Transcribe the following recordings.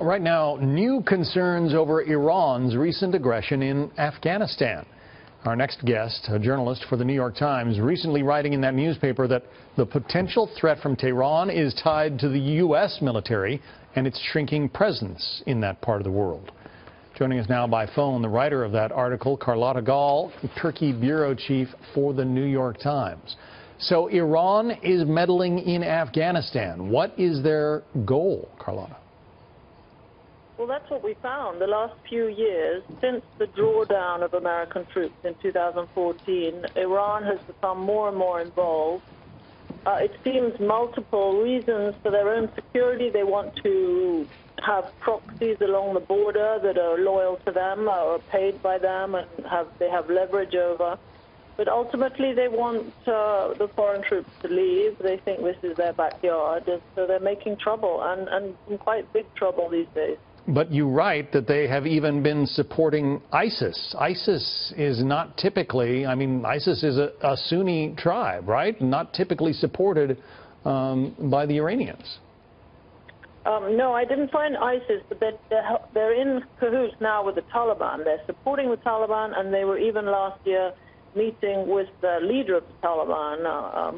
Right now, new concerns over Iran's recent aggression in Afghanistan. Our next guest, a journalist for the New York Times, recently writing in that newspaper that the potential threat from Tehran is tied to the U.S. military and its shrinking presence in that part of the world. Joining us now by phone, the writer of that article, Carlotta Gall, Turkey bureau chief for the New York Times. So Iran is meddling in Afghanistan. What is their goal, Carlotta? Well, that's what we found. The last few years, since the drawdown of American troops in 2014, Iran has become more and more involved. It seems multiple reasons for their own security. They want to have proxies along the border that are loyal to them or paid by them, and they have leverage over. But ultimately, they want the foreign troops to leave. They think this is their backyard, and so they're making trouble, and quite big trouble these days. But you write that they have even been supporting ISIS. ISIS is not typically, ISIS is a Sunni tribe, right? Not typically supported by the Iranians. No, I didn't find ISIS, but they're in cahoots now with the Taliban. They're supporting the Taliban, and they were even last year meeting with the leader of the Taliban,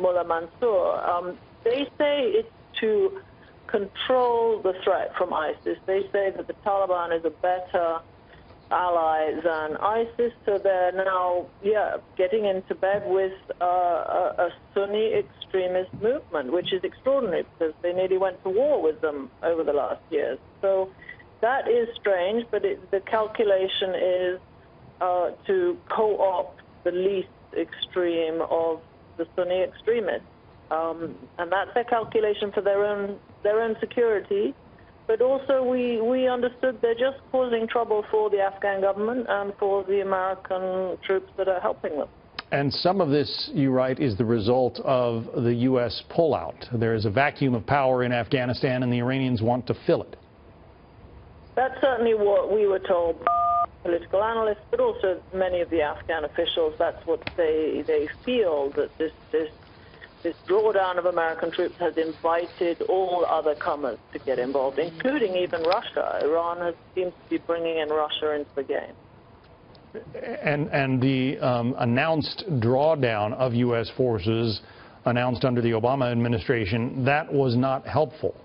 Mullah Mansour. They say it's to control the threat from ISIS. They say that the Taliban is a better ally than ISIS, so they're now, getting into bed with a Sunni extremist movement, which is extraordinary because they nearly went to war with them over the last years. So that is strange, but the calculation is to co-opt the least extreme of the Sunni extremists. And that's their calculation for their own security. But also we understood they're just causing trouble for the Afghan government and for the American troops that are helping them. And some of this, you write, is the result of the U.S. pullout. There is a vacuum of power in Afghanistan, and the Iranians want to fill it. That's certainly what we were told by political analysts, but also many of the Afghan officials. That's what they feel, that this drawdown of American troops has invited all other comers to get involved, including even Russia. Iran seems to be bringing in Russia into the game. And the announced drawdown of U.S. forces announced under the Obama administration, that was not helpful.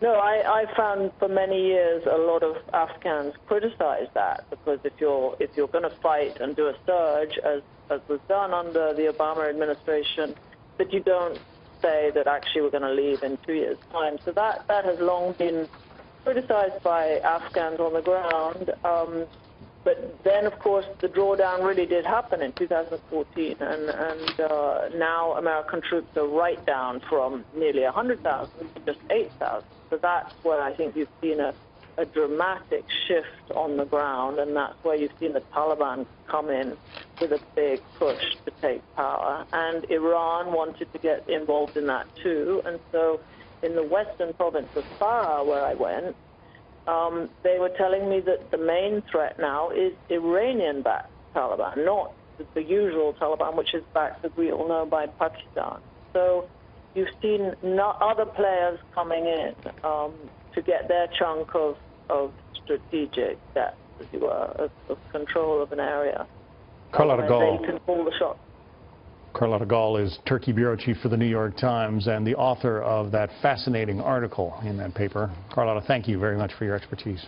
No, I found for many years a lot of Afghans criticize that, because if you're going to fight and do a surge, as was done under the Obama administration, that you don't say that actually we're going to leave in 2 years' time. So that has long been criticized by Afghans on the ground. But then, of course, the drawdown really did happen in 2014, and now American troops are right down from nearly 100,000 to just 8,000. So that's where I think you've seen a dramatic shift on the ground, and that's where you've seen the Taliban come in with a big push to take power. And Iran wanted to get involved in that too. And so in the western province of Farah, where I went, they were telling me that the main threat now is Iranian-backed Taliban, not the usual Taliban, which is backed, as we all know, by Pakistan. So you've seen other players coming in to get their chunk of strategic depth, as you were, of control of an area. Carlotta Gall. They can call the shots. Carlotta Gall is Turkey bureau chief for the New York Times and the author of that fascinating article in that paper. Carlotta, thank you very much for your expertise.